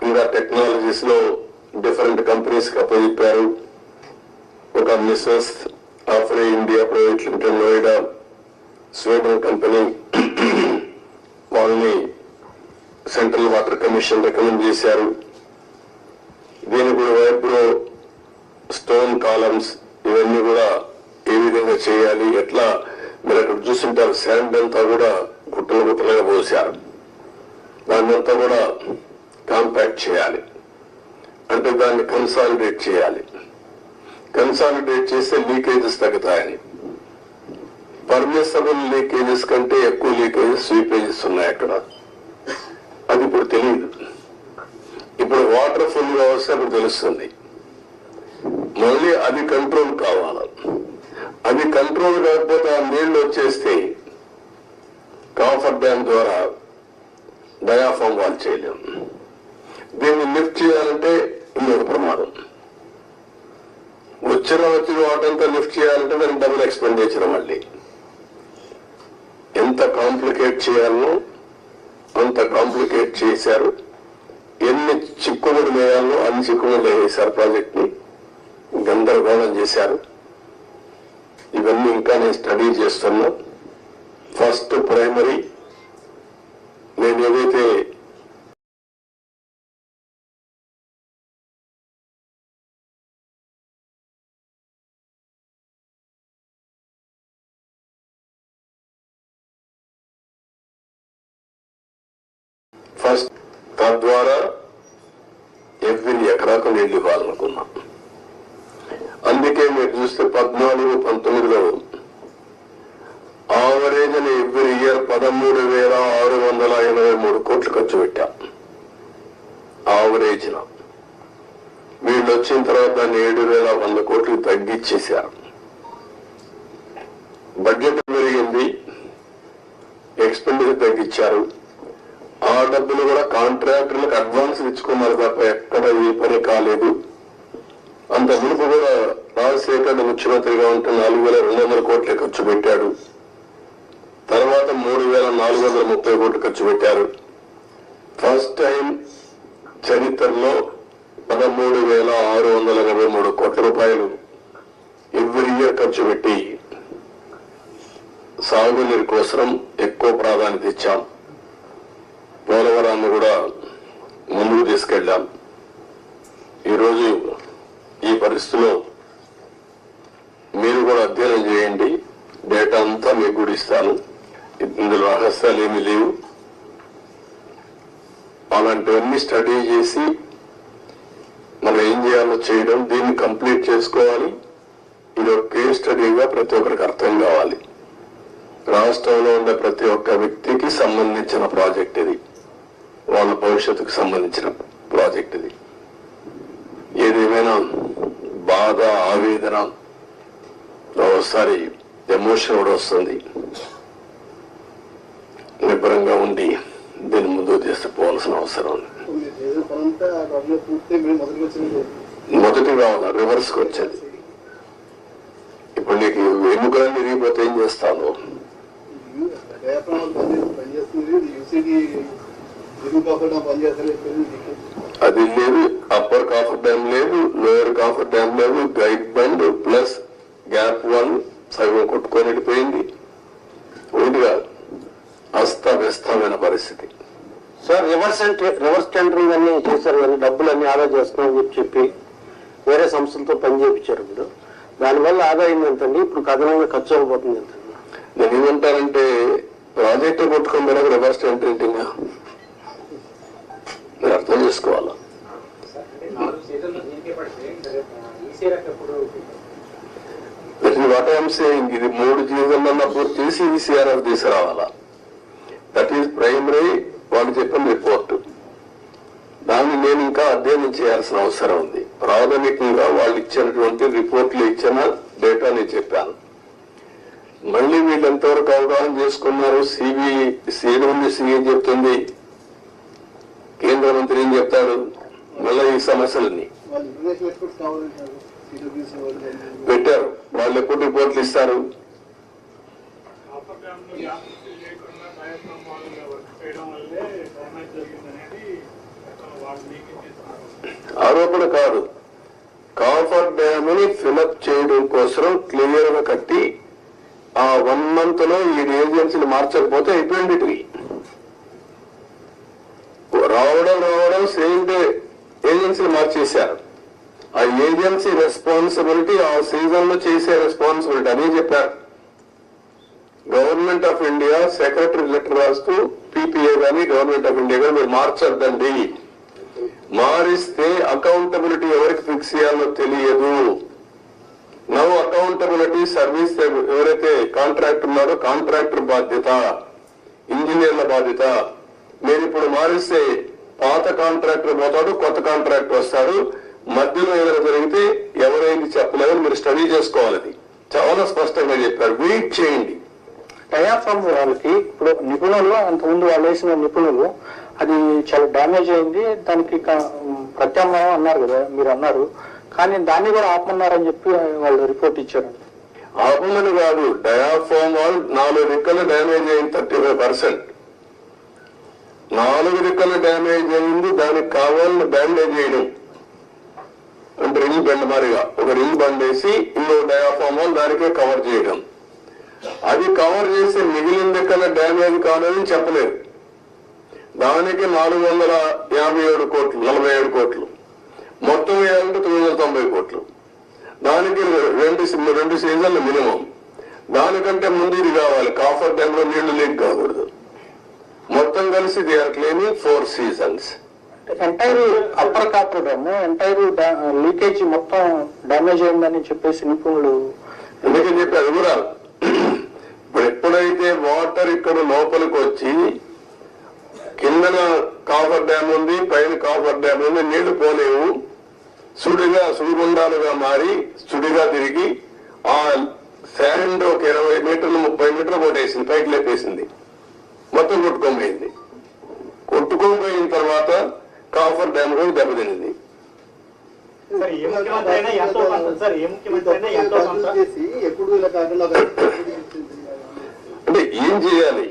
ఇంకా టెక్నాలజీస్ లో different companies కి అప్పచెప్పారు. ఒక Messrs AFRY India private limited Noida Sweden company వాళ్ళని సెంట్రల్ వాటర్ కమిషన్ రికమెండ్ చేశారు. దీని కూడా వైబ్రో స్టోన్ కాలమ్స్ ఇవన్నీ కూడా ఏ విధంగా చేయాలి, ఎట్లా మీరు అక్కడ చూస్తుంటారు శాండ్ అంతా కూడా గుట్టలు గుట్టలుగా పోసారు. దాన్ని అంతా కూడా కాంపాక్ట్ చేయాలి, అంటే దాన్ని కన్సాలిడేట్ చేయాలి. కన్సాలిడేట్ చేస్తే లీకేజెస్ తగ్గుతాయని. పర్మిసబుల్ లీకేజెస్ కంటే ఎక్కువ లీకేజెస్ స్వీపేజెస్ ఉన్నాయి అక్కడ. అది ఇప్పుడు తెలియదు. ఇప్పుడు వాటర్ ఫుల్ గా వస్తే అప్పుడు తెలుస్తుంది. మళ్ళీ అది కంట్రోల్ కావాలి. అది కంట్రోల్ కాకపోతే ఆ నీళ్లు వచ్చేస్తే కాఫర్ డ్యామ్ ద్వారా డయాఫామ్ వాల్ చేయలేము. దీన్ని లిఫ్ట్ చేయాలంటే ఇంకొక ప్రమాదం. వచ్చిన వాటంతా లిఫ్ట్ చేయాలంటే దానికి డబుల్ ఎక్స్పెండిచర్. మళ్ళీ ఎంత కాంప్లికేట్ చేయాలో అంత కాంప్లికేట్ చేశారు. ఎన్ని చిక్కుముడు వేయాలో అన్ని చిక్కుముడు వేశారు. ప్రాజెక్ట్ ని గందరగోళం చేశారు. ఇవన్నీ ఇంకా నేను స్టడీ చేస్తున్నా. ఫస్ట్ ప్రైమరీ నేను ఏదైతే ఫస్ట్ తద్వారా ఎవ్రీ ఎకరాకు నీళ్లు ఇవ్వాలనుకున్నాం. అందుకే మీరు చూస్తే 14-19లో ఆవరేజ్ అని ఎవ్రీ ఇయర్ 13,683 కోట్లు ఖర్చు పెట్టాం. ఆవరేజ్ వీళ్ళు వచ్చిన తర్వాత దాన్ని 7,100 కోట్లు తగ్గించేశారు. బడ్జెట్ పెరిగింది, ఎక్స్పెండిచర్ తగ్గించారు. ఆ డబ్బులు కూడా కాంట్రాక్టర్లకు అడ్వాన్స్ ఇచ్చుకున్నారు తప్ప ఎక్కడ ఏ పని కాలేదు. అంత మునుపు కూడా రాజశేఖర్ ముఖ్యమంత్రిగా ఉంటే 4,200 కోట్లే ఖర్చు పెట్టాడు. తర్వాత 3,430 కోట్లు ఖర్చు పెట్టారు. ఫస్ట్ టైం చరిత్రలో 13,683 కోట్ల రూపాయలు ఎవ్రీ ఇయర్ ఖర్చు పెట్టి సాగునీరు కోసం ఎక్కువ ప్రాధాన్యత ఇచ్చాం. పోలవరాన్ని కూడా ముందుకు తీసుకెళ్లాం. ఈరోజు ఈ పరిస్థితిలో మీరు కూడా అధ్యయనం చేయండి. డేటా అంతా మీకు కూడా ఇస్తాను. ఇందులో రహస్యాలు ఏమీ లేవు. అలాంటివన్నీ స్టడీ చేసి మనం ఏం చేయాలో చేయడం, దీన్ని కంప్లీట్ చేసుకోవాలి. ఇది ఒక కేస్ స్టడీగా ప్రతి ఒక్కరికి అర్థం కావాలి. రాష్ట్రంలో ఉండే ప్రతి ఒక్క వ్యక్తికి సంబంధించిన ప్రాజెక్ట్ ఇది. వాళ్ళ భవిష్యత్తుకు సంబంధించిన ప్రాజెక్ట్ ఇది. ఏదేమైనా బాధ, ఆవేదన, ఒకసారి ఎమోషన్ కూడా వస్తుంది. నిబ్బరంగా ఉండి దీన్ని ముందుకు తీసుకుపోవాల్సిన అవసరం ఉంది. మొదటి రావాలి, రివర్స్ కి వచ్చేది. ఇప్పుడు నీకు ఎముకలన్నీ విరిగిపోతే ఏం చేస్తాను? అది లేదు, అప్పర్ కాఫర్ డ్యామ్ లేదు, లోయర్ కాఫర్ డ్యామ్ లేదు, గైడ్ బండ్ ప్లస్ గ్యాప్ 1 సగం కొట్టుకొని వెళ్ళిపోయింది. ఒకటి కాదు, అస్తవ్యస్తమైన పరిస్థితి. సార్ రివర్స్ టెండరింగ్ అన్ని చేశారు కానీ డబ్బులు అన్ని ఆదా చేస్తున్నామని చెప్పి వేరే సంస్థలతో పని చేయించారు. ఇప్పుడు దానివల్ల ఆదాయం ఎంతండి? ఇప్పుడు కథనంగా ఖర్చు అయిపోతుంది ఎంతండి? నేను ఏమంటానంటే ప్రాజెక్టు కొట్టుకొని పోయినాక రివర్స్ టెండరింగ్ మీరు అర్థం చేసుకోవాలా. వాట్ ఐఎమ్ సేయింగ్, ఇది 3 సీజన్లన్నా పూర్తి చేసి ఈసీఆర్ఎఫ్ తీసుకురావాలా. That is primary. వాళ్ళు చెప్పిన రిపోర్టు, దాన్ని నేను ఇంకా అధ్యయనం చేయాల్సిన అవసరం ఉంది. ప్రాథమికంగా వాళ్ళు ఇచ్చినటువంటి రిపోర్ట్లు ఇచ్చిన డేటా నేను చెప్పాను. మళ్ళీ వీళ్ళు ఎంతవరకు అవగాహన చేసుకున్నారు? సిఏ చెప్తుంది, కేంద్ర మంత్రి ఏం చెప్తాడు? మళ్ళీ ఈ సమస్యలన్నీ పెట్టారు. వాళ్ళు ఎప్పుడు రిపోర్ట్లు ఇస్తారు? ఆరోపణ కాదు, కాఫర్ డ్యామ్ ని ఫిలప్ చేయడం కోసం క్లియర్ గా కట్టి ఆ 1 month లో ఈ ఏజెన్సీని మార్చకపోతే అయిపోయింది. రావడం సేమ్ డే ఏజెన్సీని మార్చేశారు. ఆ ఏజెన్సీ రెస్పాన్సిబిలిటీ ఆ సీజన్ లో చేసే రెస్పాన్సిబిలిటీ అని చెప్పారు. Government of India secretary letter రాస్తూ పీపీఏ కానీ గవర్నమెంట్ ఆఫ్ ఇండియా కానీ మీరు మార్చొద్దండి, మారిస్తే అకౌంటబిలిటీ ఎవరికి ఫిక్స్ చేయాలో తెలియదు. నవ్ అకౌంటబిలిటీ సర్వీస్ ఎవరైతే కాంట్రాక్ట్ ఉన్నారో కాంట్రాక్టర్ బాధ్యత, ఇంజనీర్ల బాధ్యత. మీరు ఇప్పుడు మారిస్తే పాత కాంట్రాక్టర్ పోతాడు, కొత్త కాంట్రాక్టర్ వస్తాడు, మధ్యలో ఏదైనా జరిగితే ఎవరైంది చెప్పలేదని మీరు స్టడీ చేసుకోవాలి. చాలా స్పష్టంగా చెప్పారు. వెయిట్ చేయండి. డయాఫ్రామ్ వాళ్ళకి ఇప్పుడు నిపుణులు అంతకుముందు వాళ్ళు వేసిన నిపుణులు అది చాలా డ్యామేజ్ అయింది, దానికి ప్రత్యామ్నాయం అన్నారు కదా, మీరు అన్నారు, కానీ దాన్ని కూడా ఆపమన్నారని చెప్పి వాళ్ళు రిపోర్ట్ ఇచ్చారు. ఆపమని కాదు, డయాఫ్రామ్ వాల్ 4 రెక్కలు డ్యామేజ్ అయింది, 35%. 4 రెక్కలు డ్యామేజ్ అయింది, దానికి కావాలని బ్యాండేజ్ చేయడం అంటే రింగ్ బెండ్ మారిగా ఒక రింగ్ బండ్ వేసి ఇంకో డయాఫ్రామ్ వాల్ దానికే కవర్ చేయడం. అది కవర్ చేసి మిగిలిన రెక్కల డ్యామేజ్ కాదని చెప్పలేదు. దానికి 457 కోట్లు, 47 కోట్లు, మొత్తం వేయాలంటే 990 కోట్లు. దానికి 2 సీజన్లు మినిమం. దానికంటే ముందు ఇది కావాలి, కాఫర్ డ్యామ్ లో నీళ్లు లీక్ కాకూడదు. మొత్తం కలిసి they are claiming 4 seasons. Entire upper coffer dam entire leakage మొత్తం డ్యామేజ్ అయిందని చెప్పేసి నిపుణులు ఎందుకని చెప్పి అది కూడా ఇప్పుడు ఎప్పుడైతే వాటర్ ఇక్కడ లోపలికి వచ్చి కిందన కాఫర్ డ్యామ్ ఉంది, పైన కాఫర్ డ్యామ్ ఉంది, నీళ్లు పోలేవు, సుడిగుండాలుగా మారి సుడిగా తిరిగి ఆ శాండ్ ఒక 20 మీటర్లు 30 మీటర్లు కొట్టేసింది, పైకి లేపేసింది, మొత్తం కొట్టుకోపోయింది. కొట్టుకోపోయిన తర్వాత కాఫర్ డ్యామ్ కూడా దెబ్బతినింది. అంటే ఏం చేయాలి?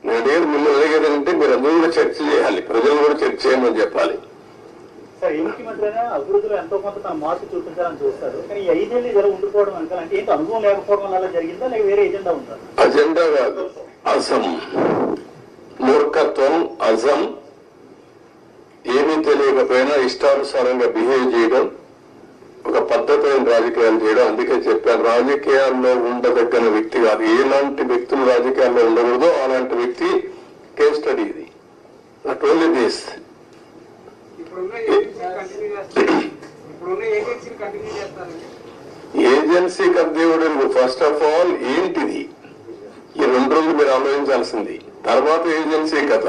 నేను మిమ్మల్ని అడిగేదంటే మీరు అందరూ కూడా చర్చ చేయాలి, ప్రజలు కూడా చర్చ చేయమని చెప్పాలి. సార్, ఏ ముఖ్యమంత్రి అయినా అభివృద్ధిలో ఎంతో కొంత తన మార్పు చూపించాలని చూస్తారు, కానీ ఈ 5 ఏళ్ళు ఇలా ఉండిపోవడం అంటే ఏంటి, అనుభవం లేకపోవడం వల్ల జరిగిందా లేక వేరే ఎజెండా ఉందా? అజెండా కాదు, అజం, మూర్ఖత్వం, అజం, ఏమీ తెలియకపోయినా ఇష్టానుసారంగా బిహేవ్ చేయడం, ఒక పద్ధతైన రాజకీయాలు చేయడం. అందుకే చెప్పాను, రాజకీయాల్లో ఉండదగిన వ్యక్తి కాదు. ఎలాంటి వ్యక్తులు రాజకీయాల్లో ఉండకూడదో అలాంటి వ్యక్తి కేస్ స్టడీ ఇది. నాట్ ఓన్లీ దిస్, ఏజెన్సీ కద్దేవుడు. ఫస్ట్ ఆఫ్ ఆల్ ఏంటిది, ఈ 2 రోజులు మీరు ఆలోచించాల్సింది. తర్వాత ఏజెన్సీ కథ.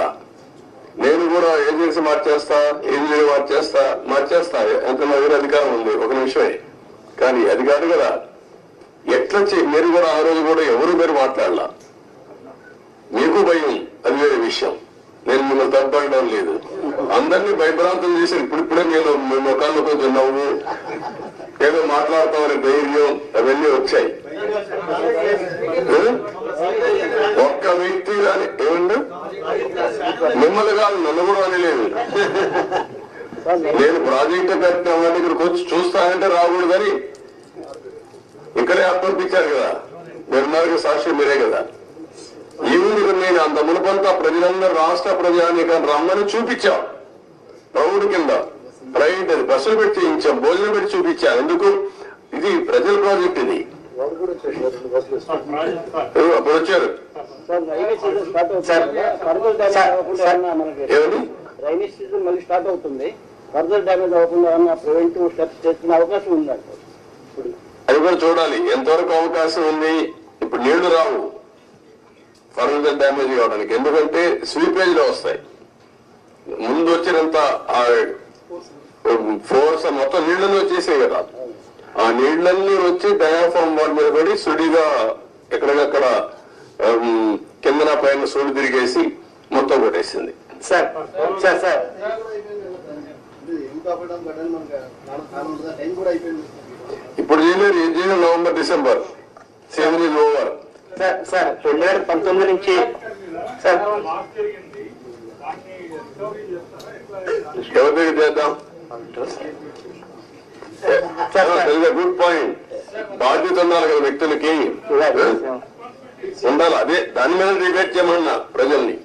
నేను కూడా ఏజెన్సీ మార్చేస్తా, ఇంజనీర్ మార్చేస్తా ఎంత నా దగ్గర అధికారం ఉంది, ఒక నిమిషమే. కానీ అది కాదు కదా. ఎట్లా మీరు కూడా ఆ రోజు కూడా ఎవరు మీరు మాట్లాడలా, మీకు భయం, అది వేరే విషయం. నేను మిమ్మల్ని తప్పడం లేదు, అందరినీ భయభ్రాంతం చేసి ఇప్పుడిప్పుడే నేను మీ ముఖాల్లో కొంచెం నవ్వు ఏదో మాట్లాడతామని ధైర్యం అవన్నీ వచ్చాయి. ఒక్క వ్యక్తి కానీ ఏమండి, మిమ్మల్ని కాదు నన్ను కూడా అనలేదు. నేను ప్రాజెక్టు కట్టినామని ఇక్కడికి వచ్చి చూస్తానంటే రాకూడదు కానీ ఇక్కడే అప్పర్పించారు కదా, నిర్మాణ సాక్షి మీరే కదా. ఈవినింగ్ నేను అంత మునుపంతా ప్రజలందరూ రాష్ట్ర ప్రజానీకాన్ని రమ్మని చూపించాం. ప్రౌఢ కింద ప్రైవేట్ అది బస్సులు పెట్టి చేయించాం, భోజనం పెట్టి చూపించాం. ఎందుకు, ఇది ప్రజల ప్రాజెక్ట్. ఇది అప్పుడు వచ్చారు రైనీ సీజన్ మళ్ళీ స్టార్ట్ అవుతుంది, ఫర్దర్ డ్యామేజ్ అవ్వకుండా ప్రివెంటివ్ స్టెప్స్ చేసుకునే అవకాశం ఉందంట. అది కూడా చూడాలి ఎంతవరకు అవకాశం ఉంది. ఇప్పుడు నీళ్లు రావు ఫర్దర్ డ్యామేజ్ కావడానికి, ఎందుకంటే స్వీపేజ్ లో వస్తాయి. ముందు వచ్చినంత ఫోర్స్ మొత్తం నీళ్లలో వచ్చేసాయి కదా, ఆ నీళ్లన్నీ వచ్చి డయాఫామ్ వాల్ మీద పడి సుడిగా ఎక్కడికక్కడ కిందన పైన సుడి తిరిగేసి మొత్తం కొట్టేసింది. సార్ సార్ సార్ ఇప్పుడు చేయలేరు, ఏం చేయలేదు. November December season is over. Sir 2019 నుంచి సార్ ఎవరి దగ్గర చేద్దాం? Good point. బాధ్యత ఉండాలి కదా వ్యక్తులకి, ఉండాలి. అదే దాని మీద డిబేట్ చేయమన్నా ప్రజల్ని.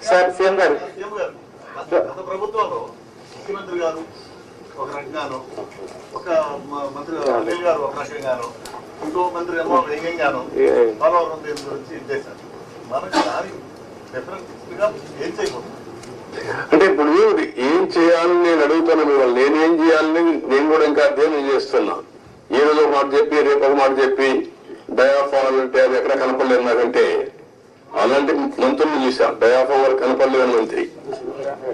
సార్ సీఎం గారు, గత ప్రభుత్వంలో ముఖ్యమంత్రి గారు ఒక రకంగాను, ఒక మంత్రి అనిల్ గారు ఒక రకంగాను, ఇంకో మంత్రి ఏమో వేగంగాను పోలవరం దీని గురించి చేశారు. మనకి దాని డిఫరెన్స్ గా ఏం చేయకూడదు అంటే ఇప్పుడు ఏం చేయాలని నేను అడుగుతాను మిమ్మల్ని. నేనేం చేయాలని నేను కూడా ఇంకా అధ్యయనం చేస్తున్నా. ఈ రోజు ఒక మాట చెప్పి రేపు ఒక మాట చెప్పి డయాఫాల్ అంటే అది ఎక్కడ కనపడలేదు నాకంటే. అలాంటి మంత్రులు చూసాం. డయాఫాల్ కనపడలేదు మంత్రి.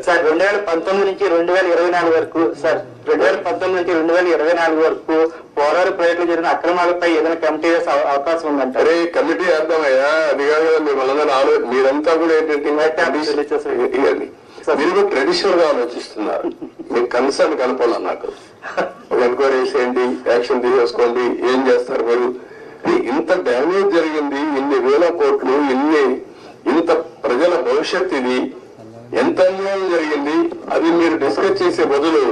సార్ 2019 నుంచి 2024 వరకు, సార్ 2019 నుంచి 2024 వరకు పోరాడు ప్రాజెక్టులు జరిగిన అక్రమాలపై ఏదైనా కమిటీ వేసే అవకాశం ఉందంట. అరే కమిటీ వేద్దామయ్యా, అది కాదు కదా మిమ్మల్ని మీరంతా కూడా ఏంటంటే మీరు కూడా ట్రెడిషనల్ గా ఆలోచిస్తున్నారు. మీకు కన్సర్న్ కనపడాలి. నాకు ఒక ఎంక్వైరీ చేసేయండి, యాక్షన్ తీసేసుకోండి, ఏం చేస్తారు మీరు? ఇంత డ్యామేజ్ జరిగింది, ఇన్ని వేల కోట్లు, ఇంత ప్రజల భవిష్యత్, ఇది ఎంత అన్యాయం జరిగింది, అది మీరు డిస్కస్ చేసే బదులు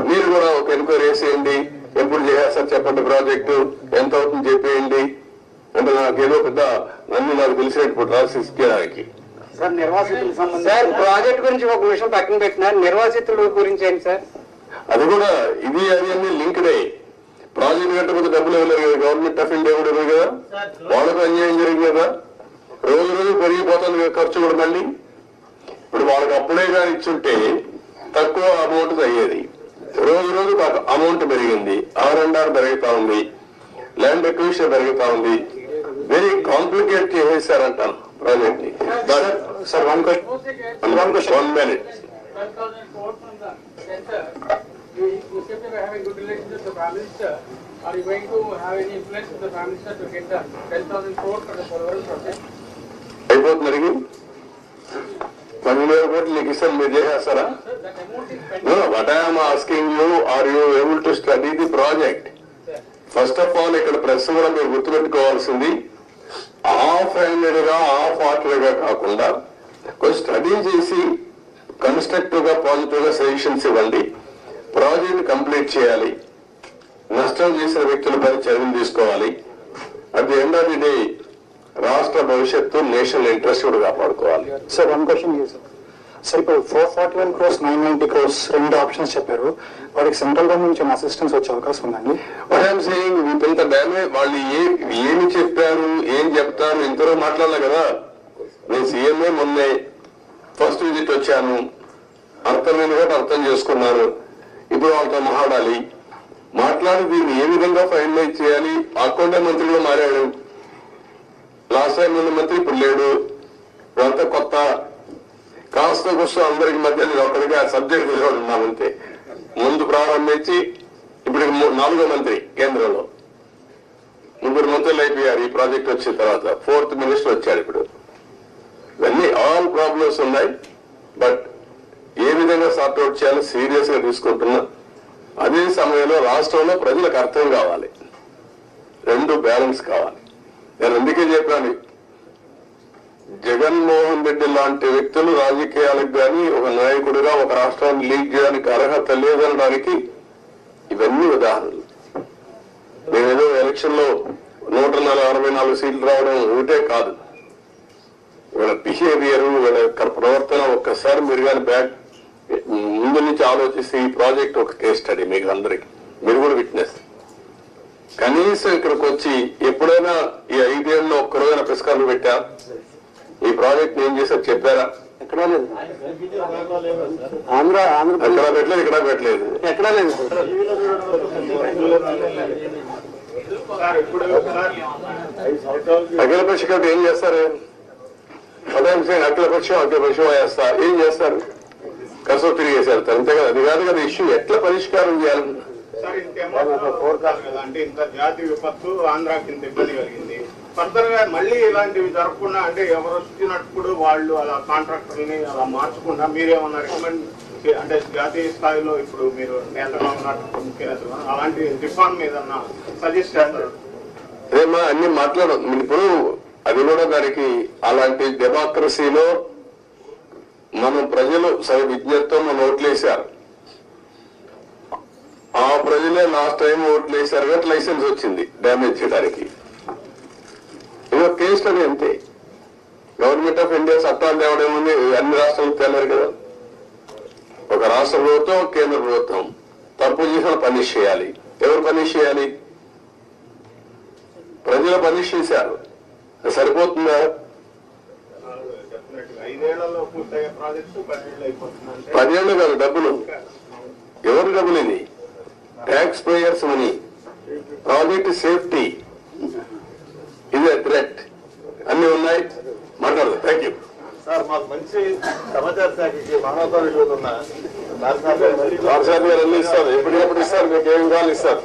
మీరు కూడా ఒక ఎంక్వైరీ చేసేయండి, ఎప్పుడు చేసేస్తారు చెప్పండి, ప్రాజెక్టు ఎంత అవుతుంది చెప్పేయండి అంటే నాకేదో పెద్ద నాకు తెలిసినప్పుడు రాసి ఇచ్చేదానికి. సార్ నిర్వాసితులకు సంబంధించి సార్ ప్రాజెక్ట్ గురించి ఒక విషయం పక్కన పెట్టిన నిర్వాసితుల గురించి ఏంటి సార్? అది కూడా ఇది అది అన్ని లింక్డే. ప్రాజెక్ట్ కట్టకపోతే డబ్బులు ఇవ్వలేరు కదా, గవర్నమెంట్ ఆఫ్ ఇండియా కూడా ఇవ్వదు కదా, వాళ్ళకు అన్యాయం జరిగింది కదా, రోజు రోజు పెరిగిపోతుంది ఖర్చు కూడా. మళ్ళీ ఇప్పుడు వాళ్ళకి అప్పుడే కానీ ఇచ్చుంటే తక్కువ అమౌంట్ అయ్యేది. రోజు రోజు అమౌంట్ పెరిగింది, R&R పెరుగుతా ఉంది, ల్యాండ్ ఎక్విజిషన్ పెరుగుతా ఉంది. వెరీ కాంప్లికేట్ చేసేసారంటాను ప్రాజెక్ట్ ని. Sir one question 1 minute. 12,000 crores from the center. You seem to be having good relations with the Prime Minister. Are you going to have any influence with the Prime Minister to get the 10,000 crores for the Polavaram project? అయిపోతుంది అడిగి 10,000 కోట్లు నీకు ఇస్తాను, మీరు చేసేస్తారా? Sir, that amount is pending. What I am asking you, are you able to study the project? First of all ఇక్కడ press కూడా మీరు గుర్తుపెట్టుకోవాల్సింది, హాఫ్ హ్యాండెడ్ గా హాఫ్ హార్టెడ్ గా కాకుండా కొంచెం స్టడీ చేసి కన్స్ట్రక్టివ్ గా పాజిటివ్ గా సజెషన్స్ ఇవ్వండి. ప్రాజెక్ట్ కంప్లీట్ చేయాలి, నష్టం చేసిన వ్యక్తులపై చర్యలు తీసుకోవాలి. At the end of the day రాష్ట్ర భవిష్యత్తు, నేషనల్ ఇంట్రెస్ట్ కూడా కాపాడుకోవాలి. సార్ వన్ క్వశ్చన్ సార్, ఇప్పుడు 441 crores 990 crores రెండు ఆప్షన్స్ చెప్పారు. వాడికి సెంట్రల్ గవర్నమెంట్ నుంచి అసిస్టెన్స్ వచ్చే అవకాశం ఉందండి? వాట్ ఐఎమ్ సేయింగ్, ఇంత డ్యామేజ్ వాళ్ళు ఏమి చెప్పారు, ఏం చెప్తారు, ఇంతలో మాట్లాడలే కదా. నేను సీఎంఏ మొన్నే ఫస్ట్ విజిట్ వచ్చాను, అర్థమైంది కాబట్టి అర్థం చేసుకున్నాను. ఇప్పుడు వాళ్ళతో మాట్లాడి దీన్ని ఏ విధంగా ఫైనలైజ్ చేయాలి. అకౌంటే మంత్రి కూడా మారాడు, లాస్ట్ టైం ఉన్న మంత్రి ఇప్పుడు లేడు, ఇదంతా కొత్త. కాస్త కూర్చో అందరికి మధ్య నేను ఒక్కడిగా సబ్జెక్ట్ తెలియదు ఉన్నామంతే. ముందు ప్రారంభించి ఇప్పుడు 4వ మంత్రి కేంద్రంలో, 3 మంత్రులు అయిపోయారు ఈ ప్రాజెక్ట్ వచ్చిన తర్వాత. 4th మినిస్టర్ వచ్చాడు ఇప్పుడు. ఇవన్నీ ఆల్ ప్రాబ్లమ్స్ ఉన్నాయి. బట్ ఏ విధంగా సార్ట్అవుట్ చేయాలో సీరియస్ గా తీసుకుంటున్నా. అదే సమయంలో రాష్ట్రంలో ప్రజలకు అర్థం కావాలి, రెండు బ్యాలెన్స్ కావాలి. నేను అందుకే చెప్పాను, జగన్మోహన్ రెడ్డి లాంటి వ్యక్తులు రాజకీయాలకు కానీ ఒక నాయకుడిగా ఒక రాష్ట్రాన్ని లీడ్ చేయడానికి అర్హత లేదనడానికి ఇవన్నీ ఉదాహరణలు. నేనేదో ఎలక్షన్ లో 164 సీట్లు రావడం ఒకటే కాదు, వీళ్ళ బిహేవియర్, వీళ్ళ యొక్క ప్రవర్తన ఒక్కసారి మీరు కానీ ముందు నుంచి ఆలోచిస్తే ఈ ప్రాజెక్ట్ ఒక కేస్ స్టడీ మీకు అందరికి, మీరు కూడా విట్నెస్. కనీసం ఇక్కడికి వచ్చి ఎప్పుడైనా ఈ 5 ఏళ్ళలో ఒక్క రోజున పుస్తకాలు పెట్టా ఈ ప్రాజెక్ట్ ఏం చేశారు చెప్పారా? ఎక్కడా లేదు. ఎక్కడా పెట్టలేదు, ఇక్కడ పెట్టలేదు, ఎక్కడా లేదు. అఖిల పక్ష కాబట్టి ఏం చేస్తారు? అఖిల పక్షం వేస్తా ఏం చేస్తారు? కసో తిరిగేసారు అంతే కదా. అది కాదు కదా ఇష్యూ, ఎట్లా పరిష్కారం చేయాలి? అంటే ఇంత జాతి విపత్తు ఆంధ్రాకి ఇంత ఇబ్బంది కలిగింది. ఫర్దర్ గా మళ్ళీ ఇలాంటివి జరగకుండా, అంటే ఎవరు వచ్చినప్పుడు వాళ్ళు అలా కాంట్రాక్టర్ని అలా మార్చకుండా మీరేమన్నా రికమెండ్, అంటే జాతీయ స్థాయిలో ఇప్పుడు మీరు నేతగా ఉన్నట్టు ముఖ్యనేతలు అలాంటి రిఫార్మ్ ఏదన్నా సజెస్ట్ చేస్తారు? అదేమా అన్ని మాట్లాడదు ఇప్పుడు. అది కూడా దానికి అలాంటి డెమోక్రసీలో మనం ప్రజలు విజ్ఞతతో మనం ఓట్లేశారు. ఆ ప్రజలే లాస్ట్ టైం ఓట్లేశారు కాబట్టి లైసెన్స్ వచ్చింది డ్యామేజ్ చేయడానికి. ఇదో కేసులు అది అంతే. గవర్నమెంట్ ఆఫ్ ఇండియా చట్టాలు తేవడం ఉంది, అన్ని రాష్ట్రాలకు తేలేరు కదా. ఒక రాష్ట్ర ప్రభుత్వం, కేంద్ర ప్రభుత్వం తప్పు చేసిన పనిష్ చేయాలి. ఎవరు పనిష్ చేయాలి? ప్రజలు పనిష్ చేశారు. సరిపోతుందా? 5 ఏళ్లలో పూర్తయ్యే ప్రాజెక్టు 10 ఏళ్ళు అయిపోతుంది. 10 ఏళ్ళు కాదు. డబ్బులు ఎవరు డబ్బులు? ఇది tax payers money. Project safety ఇదే థ్రెట్. అన్ని ఉన్నాయి. మాట్లాడదు. Thank you sir. మాకు మంచి సమాచార శాఖకి మానవతా విలువలు ఉన్న అన్ని ఇస్తారు. ఎప్పటికప్పుడు ఇస్తారు. మీకు ఏం కావాలి ఇస్తారు.